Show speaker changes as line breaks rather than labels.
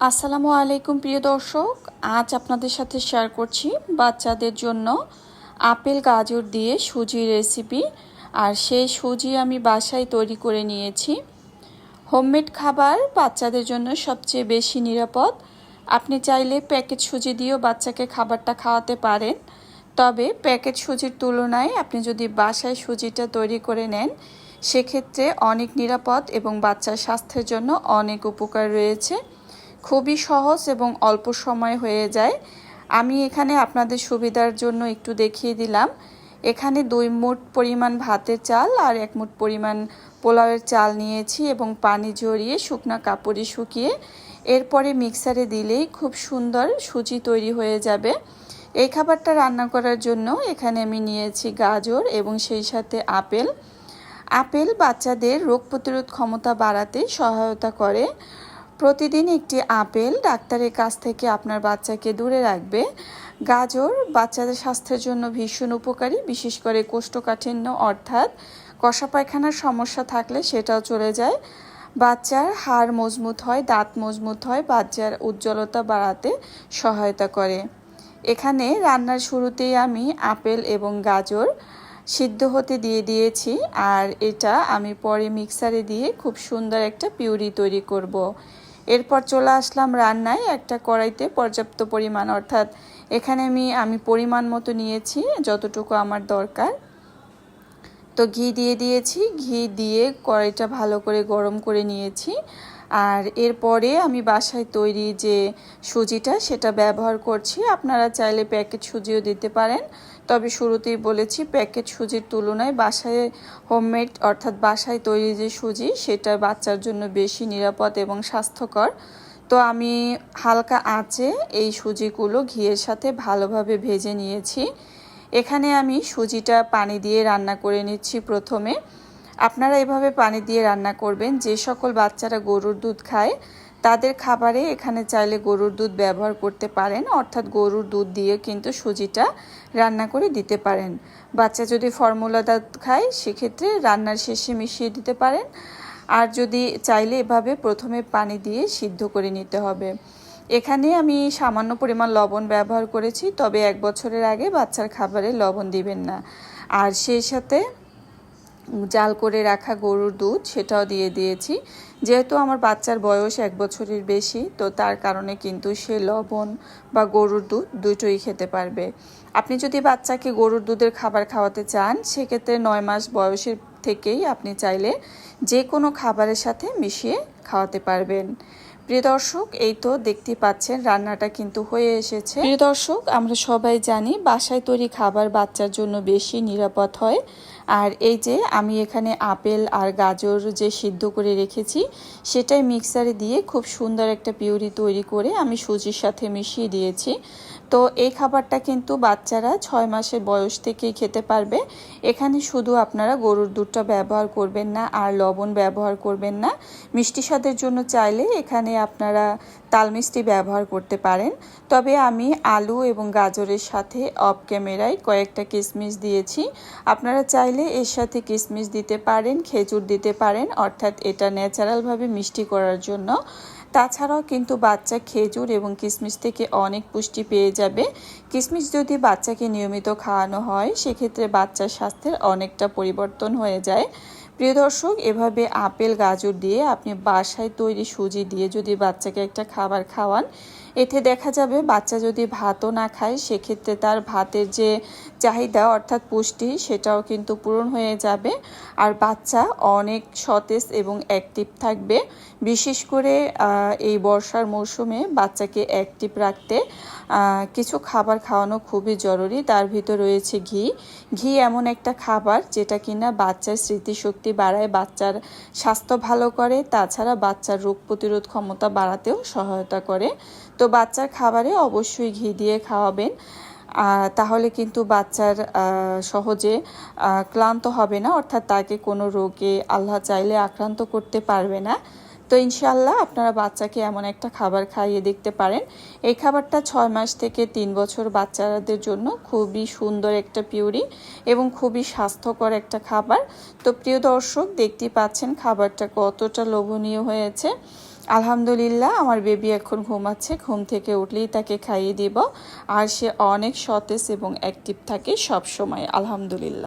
আসসালামু আলাইকুম প্রিয় দর্শক, আজ আপনাদের সাথে শেয়ার করছি বাচ্চাদের জন্য আপেল গাজর দিয়ে সুজির রেসিপি। আর সেই সুজি আমি বাসায় তৈরি করে নিয়েছি। হোমমেড খাবার বাচ্চাদের জন্য সবচেয়ে বেশি নিরাপদ। আপনি চাইলে প্যাকেট সুজি দিয়েও বাচ্চাকে খাবারটা খাওয়াতে পারেন, তবে প্যাকেট সুজির তুলনায় আপনি যদি বাসায় সুজিটা তৈরি করে নেন সেক্ষেত্রে অনেক নিরাপদ এবং বাচ্চার স্বাস্থ্যের জন্য অনেক উপকার রয়েছে। খুবই সহজ এবং অল্প সময় হয়ে যায়। আমি এখানে আপনাদের সুবিধার জন্য একটু দেখিয়ে দিলাম। এখানে 2 মুঠ পরিমাণ ভাতের চাল আর 1 মুঠ পরিমাণ পোলাওয়ের চাল নিয়েছি এবং পানি ঝরিয়ে শুকনো কাপড়ে শুকিয়ে এরপরে মিক্সারে দিলেই খুব সুন্দর সুজি তৈরি হয়ে যাবে। এই খাবারটা রান্না করার জন্য এখানে আমি নিয়েছি গাজর এবং সেই সাথে আপেল বাচ্চাদের রোগ প্রতিরোধ ক্ষমতা বাড়াতে সহায়তা করে। প্রতিদিন একটি আপেল ডাক্তারের কাছ থেকে আপনার বাচ্চাকে দূরে রাখবে। গাজর বাচ্চাদের স্বাস্থ্যের জন্য ভীষণ উপকারী, বিশেষ করে কোষ্ঠকাঠিন্য অর্থাৎ কষা পায়খানার সমস্যা থাকলে সেটাও চলে যায়। বাচ্চার হাড় মজবুত হয়, দাঁত মজবুত হয়, বাচ্চার উজ্জ্বলতা বাড়াতে সহায়তা করে। এখানে রান্নার শুরুতেই আমি আপেল এবং গাজর সিদ্ধ হতে দিয়ে দিয়েছি, আর এটা আমি পরে মিক্সারে দিয়ে খুব সুন্দর একটা পিউরি তৈরি করব। এরপর চলে আসলাম রান্নায়। একটা কড়াইতে পর্যাপ্ত পরিমাণ অর্থাৎ এখানে আমি পরিমাণ মতো নিয়েছি যতটুকু আমার দরকার। তো ঘি দিয়ে দিয়েছি, ঘি দিয়ে কড়াইটা ভালো করে গরম করে নিয়েছি। আর এরপরে আমি বাসায় তৈরি যে সুজিটা সেটা ব্যবহার করছি। আপনারা চাইলে প্যাকেট সুজিও দিতে পারেন, তবে শুরুতেই বলেছি প্যাকেট সুজির তুলনায় বাসায় হোমমেড অর্থাৎ বাসায় তৈরি যে সুজি সেটা বাচ্চার জন্য বেশি নিরাপদ এবং স্বাস্থ্যকর। তো আমি হালকা আঁচে এই সুজিগুলো ঘিয়ের সাথে ভালোভাবে ভেজে নিয়েছি। এখানে আমি সুজিটা পানি দিয়ে রান্না করে নিচ্ছি প্রথমে। আপনারা এভাবে পানি দিয়ে রান্না করবেন। যে সকল বাচ্চারা গরুর দুধ খায় তাদের খাবারে এখানে চাইলে গরুর দুধ ব্যবহার করতে পারেন, অর্থাৎ গরুর দুধ দিয়ে কিন্তু সুজিটা রান্না করে দিতে পারেন। বাচ্চা যদি ফর্মুলা দুধ খায় সেক্ষেত্রে রান্নার শেষে মিশিয়ে দিতে পারেন। আর যদি চাইলে এভাবে প্রথমে পানি দিয়ে সিদ্ধ করে নিতে হবে। এখানে আমি সামান্য পরিমাণ লবণ ব্যবহার করেছি, তবে 1 বছরের আগে বাচ্চার খাবারে লবণ দিবেন না। আর সেই সাথে জাল করে রাখা গরুর দুধ সেটাও দিয়ে দিয়েছি। যেহেতু আমার বাচ্চার বয়স 1 বছরের বেশি, তো তার কারণে কিন্তু সে লবণ বা গরুর দুধ দুটোই খেতে পারবে। আপনি যদি বাচ্চাকে গরুর দুধের খাবার খাওয়াতে চান সেক্ষেত্রে 9 মাস বয়সের থেকেই আপনি চাইলে যে কোনো খাবারের সাথে মিশিয়ে খাওয়াতে পারবেন। প্রিয় দর্শক, এই তো দেখতে পাচ্ছেন রান্নাটা কিন্তু হয়ে এসেছে। প্রিয় দর্শক, আমরা সবাই জানি বাসায় তৈরি খাবার বাচ্চার জন্য বেশি নিরাপদ হয়। আর এই যে আমি এখানে আপেল আর গাজর যে সিদ্ধ করে রেখেছি সেটাই মিক্সারে দিয়ে খুব সুন্দর একটা পিউরি তৈরি করে আমি সুজির সাথে মিশিয়ে দিয়েছি। তো এই খাবারটা কিন্তু বাচ্চারা 6 মাসের বয়স থেকেই খেতে পারবে। এখানে শুধু আপনারা গরুর দুধটা ব্যবহার করবেন না আর লবণ ব্যবহার করবেন না। মিষ্টি স্বাদের জন্য চাইলে এখানে আপনারা তাল মিষ্টি ব্যবহার করতে পারেন। তবে আমি আলু এবং গাজরের সাথে অফ ক্যামেরায় কয়েকটা কিশমিশ দিয়েছি। আপনারা চাইলে এর সাথে কিশমিশ দিতে পারেন, খেজুর দিতে পারেন, অর্থাৎ এটা ন্যাচারালভাবে মিষ্টি করার জন্য। তাছাড়াও কিন্তু বাচ্চা খেজুর এবং কিশমিশ থেকে অনেক পুষ্টি পেয়ে যাবে। কিশমিশ যদি বাচ্চাকে নিয়মিত খাওয়ানো হয় সেক্ষেত্রে বাচ্চার স্বাস্থ্যের অনেকটা পরিবর্তন হয়ে যায়। প্রিয় দর্শক, এভাবে আপেল গাজর দিয়ে আপনি বাসায় তৈরি সুজি দিয়ে যদি বাচ্চাকে একটা খাবার খাওয়ান, এতে দেখা যাবে বাচ্চা যদি ভাতও না খায় সেক্ষেত্রে তার ভাতের যে চাহিদা অর্থাৎ পুষ্টি সেটাও কিন্তু পূরণ হয়ে যাবে। আর বাচ্চা অনেক সতেজ এবং অ্যাক্টিভ থাকবে। বিশেষ করে এই বর্ষার মৌসুমে বাচ্চাকে অ্যাক্টিভ রাখতে কিছু খাবার খাওয়ানো খুবই জরুরি। তার ভিতর রয়েছে ঘি এমন একটা খাবার যেটা কিনা বাচ্চার স্মৃতিশক্তি বাড়ায়, বাচ্চার স্বাস্থ্য ভালো করে, তাছাড়া বাচ্চার রোগ প্রতিরোধ ক্ষমতা বাড়াতেও সহায়তা করে। তো বাচ্চার খাবারে অবশ্যই ঘি দিয়ে খাওয়াবেন, তাহলে কিন্তু বাচ্চার সহজে ক্লান্ত হবে না, অর্থাৎ তাকে কোনো রোগে আল্লাহ চাইলে আক্রান্ত করতে পারবে না। তো ইনশাল্লাহ আপনারা বাচ্চাকে এমন একটা খাবার খাইয়ে দেখতে পারেন। এই খাবারটা 6 মাস থেকে 3 বছর বাচ্চাদের জন্য খুবই সুন্দর একটা পিউরি এবং খুবই স্বাস্থ্যকর একটা খাবার। তো প্রিয় দর্শক, দেখতেই পাচ্ছেন খাবারটা কতটা লোভনীয় হয়েছে। আলহামদুলিল্লাহ আমার বেবি এখন ঘুমাচ্ছে, ঘুম থেকে উঠলেই তাকে খাইয়ে দিব। আর সে অনেক সতেজ এবং অ্যাক্টিভ থাকে সব সময়, আলহামদুলিল্লাহ।